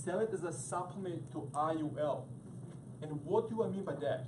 sell it as a supplement to IUL. And what do I mean by that?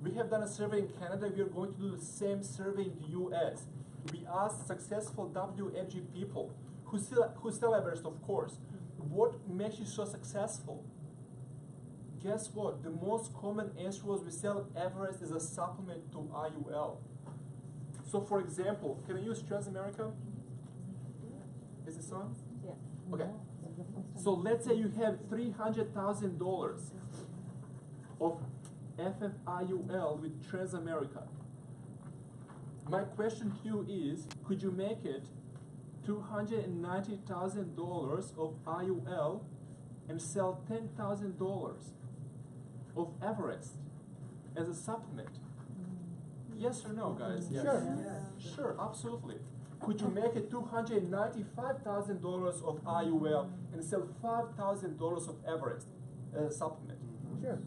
We have done a survey in Canada. We are going to do the same survey in the US. We asked successful WFG people who sell Everest, of course, what makes you so successful? Guess what? The most common answer was we sell Everest as a supplement to IUL. So for example, can I use Transamerica? Is this on? Yeah. Okay. So let's say you have $300,000 of FFIUL with Transamerica. My question to you is, could you make it $290,000 of IUL and sell $10,000 of Everest as a supplement? Yes or no, guys? Yes. Sure. Sure, absolutely. Could you make it $295,000 of IUL and sell $5,000 of Everest as a supplement? Sure.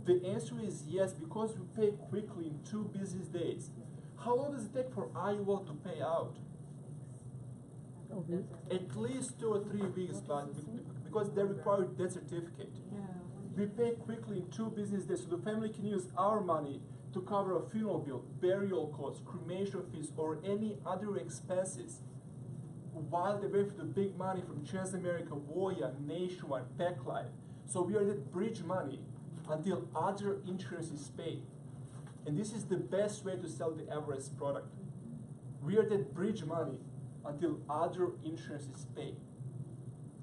The answer is yes, because we pay quickly in 2 business days. How long does it take for IUL to pay out? At least 2 or 3 weeks, but because they require death certificate. We pay quickly in 2 business days, so the family can use our money to cover a funeral bill, burial costs, cremation fees, or any other expenses, while they wait for the big money from Transamerica, Voya, Nationwide, Pac Life. So we are that bridge money until other insurance is paid. And this is the best way to sell the Everest product. We are that bridge money until other insurance is paid.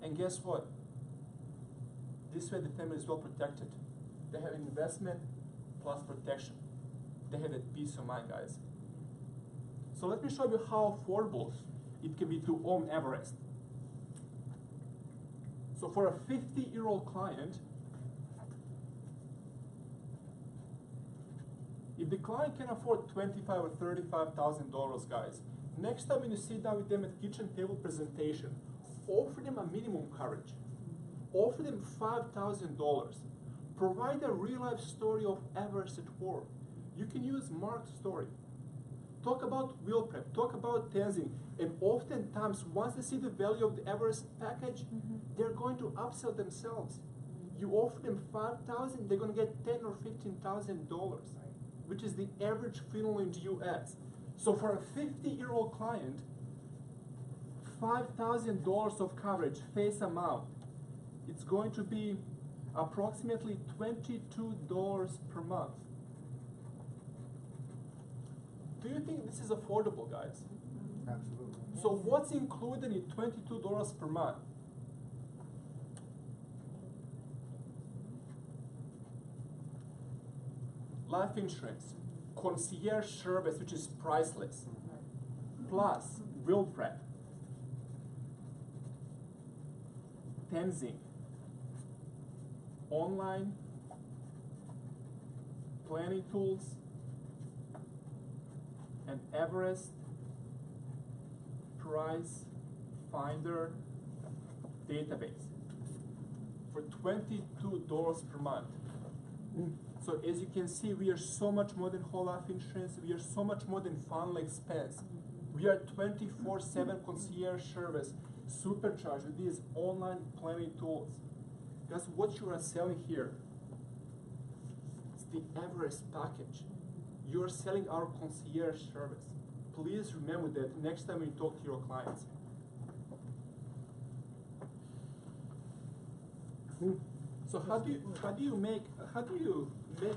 And guess what? This way the family is well protected. They have investment plus protection. They have that peace of mind, guys. So let me show you how affordable it can be to own Everest. So for a 50-year-old client, if the client can afford $25,000 or $35,000, guys, next time when you sit down with them at kitchen table presentation, offer them a minimum coverage. Offer them $5,000. Provide a real-life story of Everest at work. You can use Mark's story. Talk about wheel prep. Talk about tensing. And oftentimes, once they see the value of the Everest package, they're going to upsell themselves. You offer them $5,000, they're going to get $10,000 or $15,000, which is the average funeral in the US. So for a 50-year-old client, $5,000 of coverage, face amount, it's going to be approximately $22 per month. Do you think this is affordable, guys? Absolutely. So what's included in $22 per month? Life insurance, concierge service, which is priceless, plus will prep, tensing, online planning tools, and Everest price finder database for $22 per month. So as you can see, we are so much more than whole life insurance. We are so much more than final expense. We are 24/7 concierge service, supercharged with these online planning tools. That's what you are selling here. It's the Everest package. You're selling our concierge service. Please remember that next time you talk to your clients. So how do you make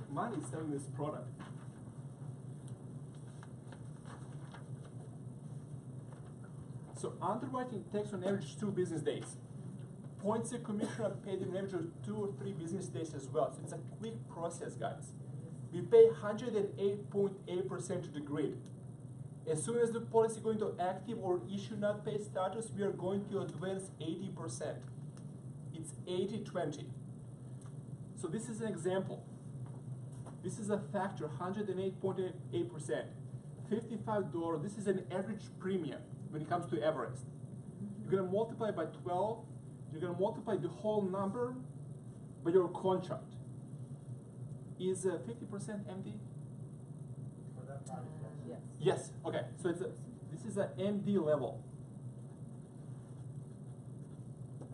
money selling this product? So underwriting takes on average 2 business days. Points and commission are paid in average of 2 or 3 business days as well. So it's a quick process, guys. We pay 108.8% to the grid. As soon as the policy is going to active or issue not pay status, we are going to advance 80%. It's 80-20. So this is an example. This is a factor, 108.8%. $55, this is an average premium when it comes to Everest. You're gonna multiply by 12, you're gonna multiply the whole number by your contract. Is 50% MD? For that product, yes. Yes. Yes, okay, so this is an MD level.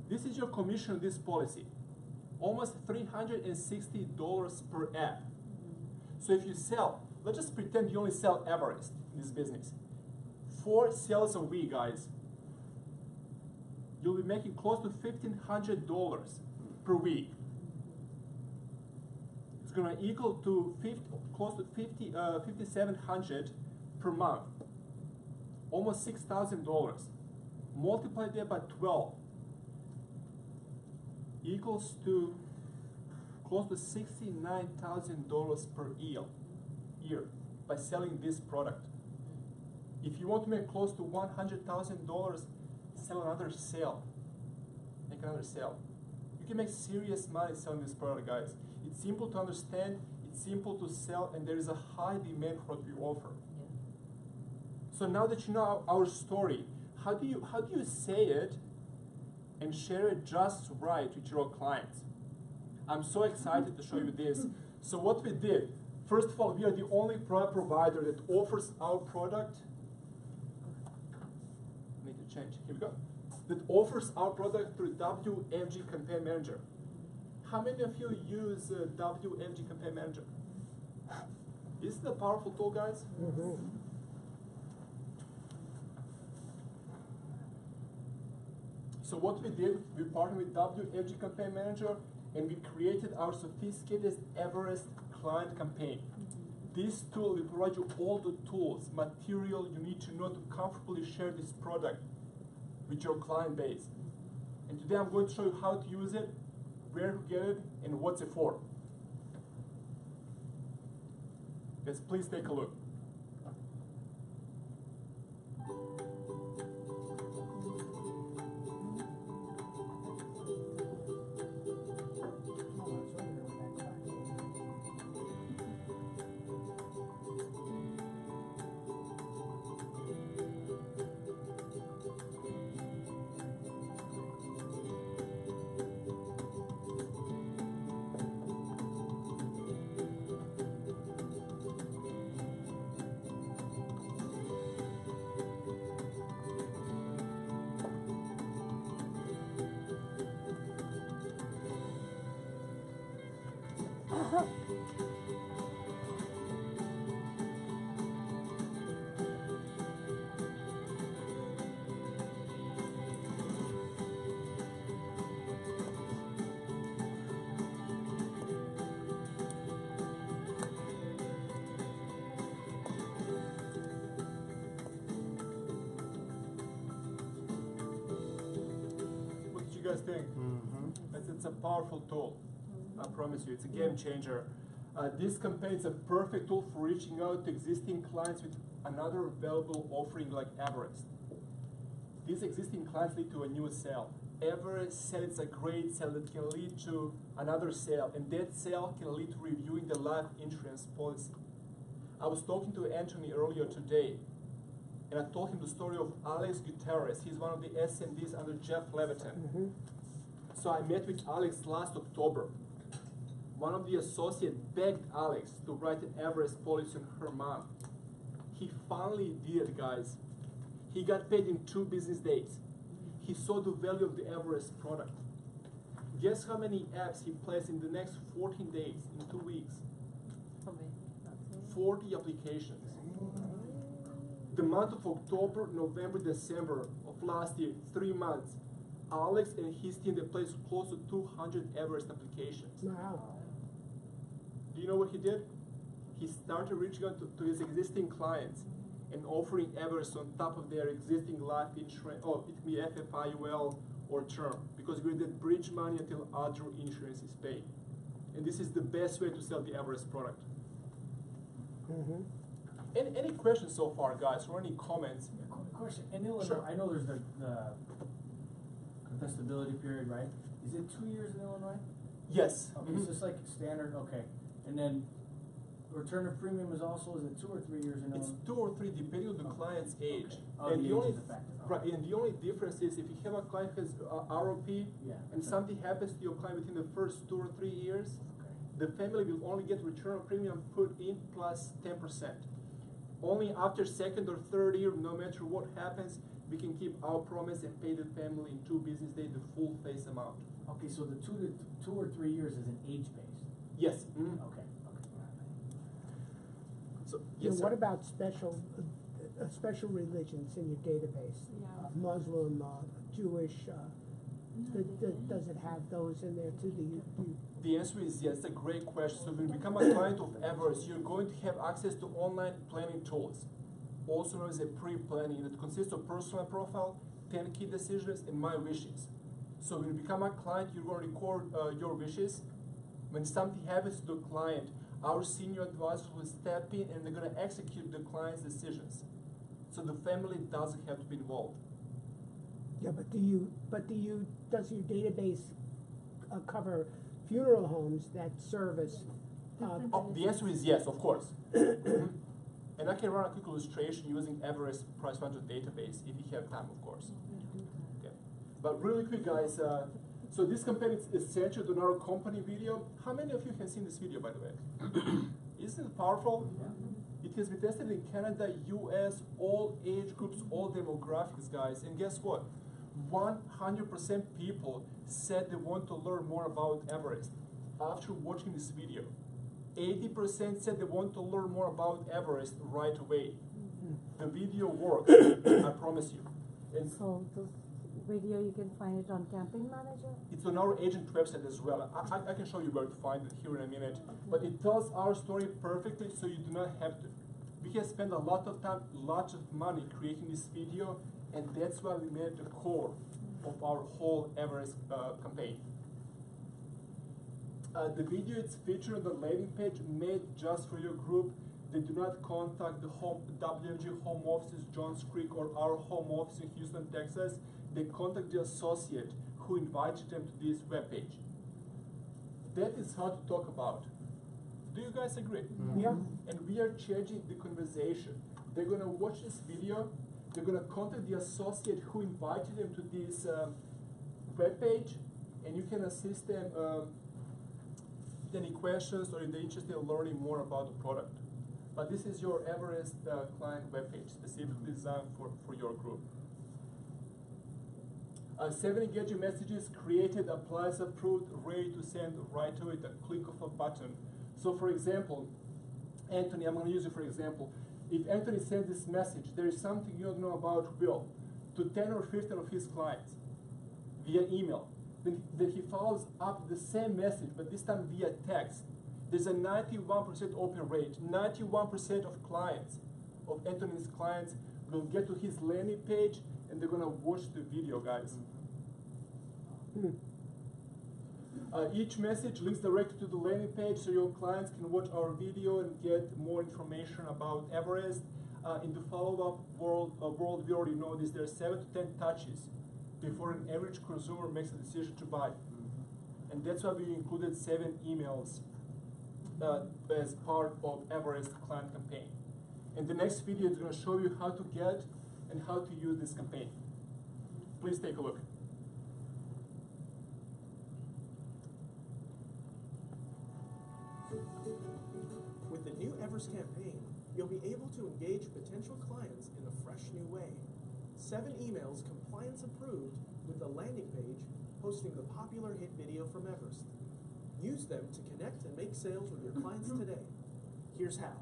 This is your commission on this policy. Almost $360 per app. So if you sell, let's just pretend you only sell Everest in this business. 4 sales a week, guys. You'll be making close to $1,500 per week. It's going to equal to close to $5,700 per month. Almost $6,000. Multiply that by 12. Equals to close to $69,000 per year by selling this product. If you want to make close to $100,000, sell another sale. Make another sale. You can make serious money selling this product, guys. It's simple to understand, it's simple to sell, and there is a high demand for what we offer. Yeah. So now that you know our story, how do you say it and share it just right with your clients? I'm so excited to show you this. So what we did, first of all, we are the only product provider that offers our product. I need to change, here we go. That offers our product through WFG Campaign Manager. How many of you use WFG Campaign Manager? Isn't it a powerful tool, guys? Mm-hmm. So what we did, we partnered with WFG Campaign Manager, and we created our sophisticated Everest client campaign. This tool will provide you all the tools, material you need to know to comfortably share this product with your client base. And today I'm going to show you how to use it, where to get it, and what's it for. Guys, please take a look. What did you guys think? It's a powerful tool. I promise you, it's a game changer. This campaign is a perfect tool for reaching out to existing clients with another valuable offering like Everest. These existing clients lead to a new sale. Everest sale is a great sale that can lead to another sale, and that sale can lead to reviewing the life insurance policy. I was talking to Anthony earlier today, and I told him the story of Alex Gutierrez. He's one of the SMDs under Jeff Levitin. So I met with Alex last October. One of the associates begged Alex to write an Everest policy on her mom. He finally did it, guys. He got paid in 2 business days. He saw the value of the Everest product. Guess how many apps he placed in the next 14 days, in 2 weeks? 40 applications. The month of October, November, December of last year, 3 months, Alex and his team, they placed close to 200 Everest applications. Wow. Do you know what he did? He started reaching out to his existing clients and offering Everest on top of their existing life insurance, or it can be FFIUL or term, because we did bridge money until other insurance is paid. And this is the best way to sell the Everest product. Any questions so far, guys, or any comments? Question. In Illinois, Sure. I know there's the contestability period, right? Is it 2 years in Illinois? Yes. Okay, so it's like standard, okay. And then return of premium is also, is it 2 or 3 years in It's Illinois? 2 or 3 depending on the client's age. Okay. Oh, And the the age only is a factor. right, and the only difference is if you have a client who has ROP, Yeah. and something happens to your client within the first 2 or 3 years, Okay. the family will only get return of premium put in plus 10%. Only after 2nd or 3rd year, no matter what happens, we can keep our promise and pay the family in 2 business days the full face amount. Okay, so the 2 or 3 years is an age base. Yes. Okay. So, Yeah, yes, sir. what about special religions in your database? Yeah. Muslim, Jewish, does it have those in there too? The answer is yes. It's a great question. So when you become a client of Everest, you're going to have access to online planning tools, also known as a pre-planning, that consists of personal profile, 10 key decisions, and my wishes. So when you become a client, you're going to record your wishes. When something happens to the client, our senior advisor will step in and they're going to execute the client's decisions. So the family doesn't have to be involved. Yeah, but does your database cover funeral homes that service? The answer is yes, of course. And I can run a quick illustration using Everest price finder database if you have time, of course. Okay. But really quick, guys, so this campaign is centered on our company video. How many of you have seen this video, by the way? Isn't it powerful? Yeah. It has been tested in Canada, US, all age groups, all demographics, guys. And guess what? 100% people said they want to learn more about Everest after watching this video. 80% said they want to learn more about Everest right away. The video works, I promise you. And So this video, you can find it on Campaign Manager? it's on our agent website as well. I can show you where to find it here in a minute. But it tells our story perfectly, so you do not have to. We have spent a lot of time, lots of money creating this video, and that's why we made it the core of our whole Everest campaign. The video is featured on the landing page made just for your group. They do not contact the WFG home offices, Johns Creek, or our home office in Houston, Texas. They contact the associate who invited them to this webpage. That is how to talk about. Do you guys agree? Yeah. And we are changing the conversation. They're going to watch this video. They're going to contact the associate who invited them to this webpage, and you can assist them with any questions or if they're interested in learning more about the product. But this is your Everest client webpage, specifically designed for your group. 7 engaging messages created, applies, approved, ready to send right away at the click of a button. So for example, Anthony, I'm going to use you for example. If Anthony sends this message, there is something you don't know about Will to 10 or 15 of his clients via email. Then he follows up the same message, but this time via text. There's a 91% open rate. 91% of clients, of Anthony's clients, will get to his landing page and they're going to watch the video, guys. Each message links directly to the landing page so your clients can watch our video and get more information about Everest. In the follow-up world, we already know this, there are 7 to 10 touches before an average consumer makes a decision to buy. And that's why we included 7 emails as part of Everest client campaign. And the next video is going to show you how to get and how to use this campaign. Please take a look. With the new Everest campaign, you'll be able to engage potential clients in a fresh new way. 7 emails compliance approved with the landing page hosting the popular hit video from Everest. Use them to connect and make sales with your clients today. Here's how.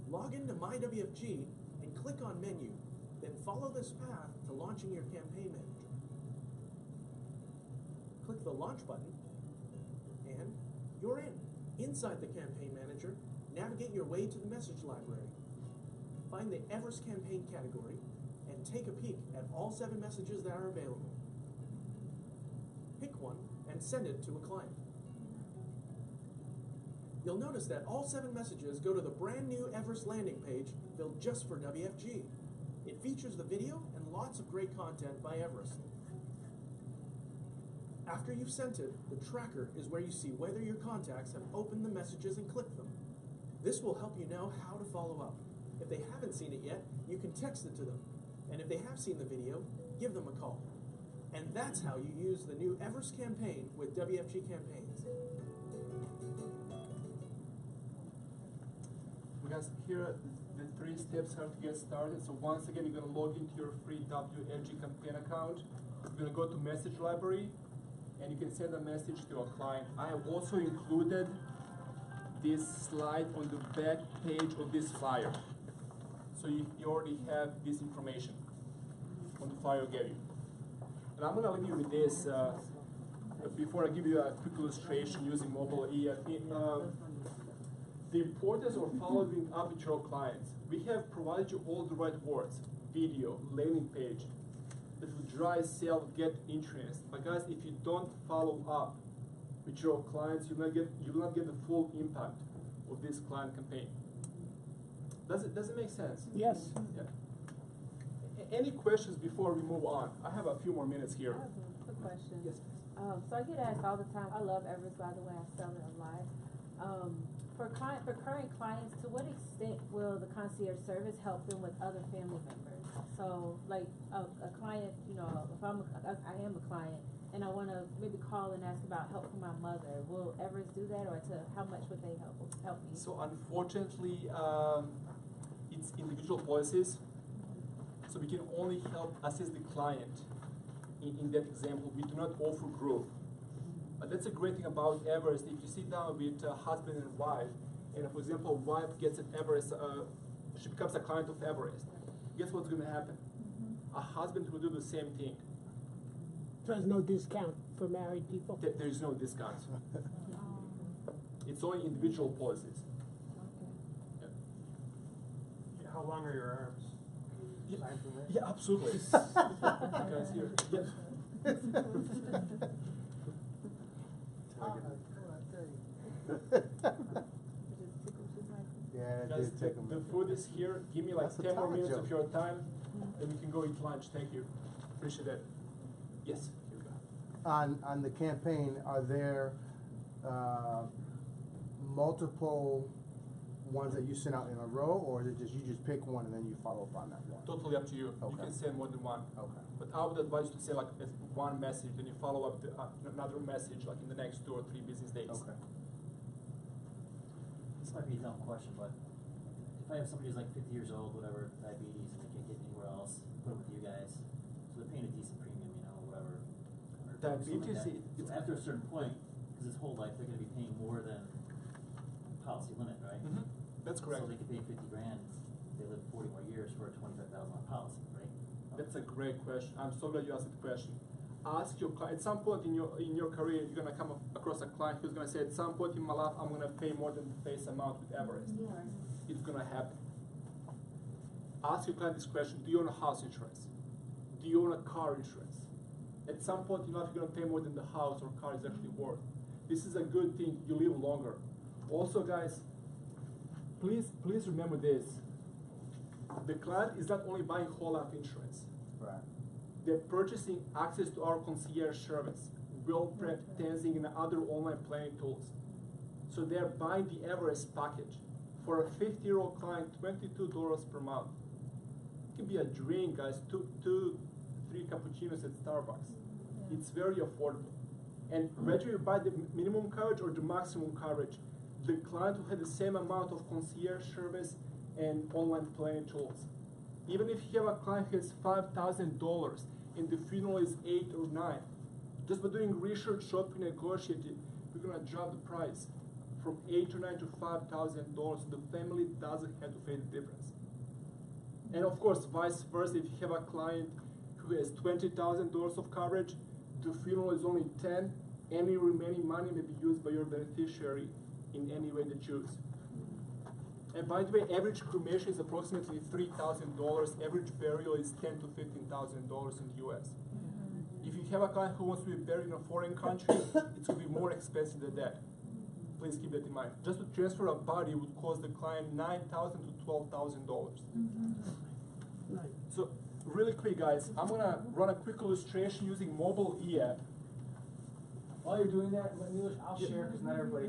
Log into MyWFG and click on Menu, then follow this path to launching your campaign manager. Click the Launch button, and you're in. Inside the campaign manager, navigate your way to the message library. Find the Everest campaign category and take a peek at all 7 messages that are available. Pick one and send it to a client. You'll notice that all 7 messages go to the brand new Everest landing page built just for WFG. It features the video and lots of great content by Everest. After you've sent it, the tracker is where you see whether your contacts have opened the messages and clicked them. This will help you know how to follow up. If they haven't seen it yet, you can text it to them. And if they have seen the video, give them a call. And that's how you use the new Everest campaign with WFG campaigns. Guys, here the 3 steps how to get started. So once again, you're gonna log into your free WNG campaign account. You're gonna go to message library, and you can send a message to a client. I have also included this slide on the back page of this flyer. So you already have this information on the flyer I gave you. And I'm gonna leave you with this, before I give you a quick illustration using mobile the importance of following up with your clients. We have provided you all the right words, video, landing page, that will drive sales, get interest. But guys, if you don't follow up with your clients, you will not get the full impact of this client campaign. Does it make sense? Yes. Yeah. Any questions before we move on? I have a few more minutes here. I have a quick question. Yes. So I get asked all the time, I love Everest, by the way, I sell it online. For current clients, to what extent will the concierge service help them with other family members? So, like, a client, you know, if I am a client, and I wanna maybe call and ask about help for my mother, will Everest do that, or how much would they help me? So unfortunately, it's individual policies. So we can only help assist the client in that example. We do not offer group. But that's a great thing about Everest. If you sit down with a husband and wife, and for example, wife gets an Everest, she becomes a client of Everest, guess what's going to happen? A husband will do the same thing. So there's no discount for married people? There is no discounts. It's only individual policies. Yeah. How long are your arms? Yeah, Sign for me? yeah, absolutely. Guys, here. Yes. Yeah, it Guys, did take a the minute. food is here. Give me like That's a 10 more time minutes joke. of your time, then we can go eat lunch. Thank you. Appreciate it. Yes. Here we go. On the campaign, are there multiple ones that you send out in a row, or is it just you just pick one and then you follow up on that one? Totally up to you. You Okay. can send more than one. Okay. But I would advise you to send like one message, then you follow up another message like in the next 2 or 3 business days. Okay. This might be a dumb question, but if I have somebody who's like 50 years old, whatever, diabetes, and they can't get anywhere else, put them with you guys, so they're paying a decent premium, you know, whatever. $100 something like Diabetes, that. So after a certain point, because his whole life, they're going to be paying more than policy limit, right? Mm-hmm. That's correct. So they could pay 50 grand, they live 40 more years for a $25,000 policy, right? That's a great question. I'm so glad you asked the question. Ask your client, at some point in your career, you're gonna come across a client who's gonna say, at some point in my life, I'm gonna pay more than the face amount with Everest. It's gonna happen. Ask your client this question: do you own a house insurance? Do you own a car insurance? At some point in life, you're gonna pay more than the house or car is actually worth. This is a good thing. You live longer. Also, guys, please remember this: the client is not only buying whole life insurance. Right. They're purchasing access to our concierge service, bill prep, Tenzing, and other online planning tools. So they're buying the Everest package. For a 50-year-old client, $22 per month. It can be a drink, guys, 3 cappuccinos at Starbucks. It's very affordable. And whether you buy the minimum coverage or the maximum coverage, the client will have the same amount of concierge service and online planning tools. Even if you have a client who has $5,000 and the funeral is 8 or 9, just by doing research, shopping, negotiating, we're gonna drop the price from 8 or 9 to $5,000. The family doesn't have to pay the difference. And of course, vice versa, if you have a client who has $20,000 of coverage, the funeral is only 10, any remaining money may be used by your beneficiary in any way they choose. And by the way, average cremation is approximately $3,000. Average burial is $10,000 to $15,000 in the U.S. If you have a client who wants to be buried in a foreign country, it's going to be more expensive than that. Please keep that in mind. Just to transfer a body would cost the client $9,000 to $12,000. Right. So, really quick, guys, I'm going to run a quick illustration using mobile e-app. While you're doing that, I'll share, because not everybody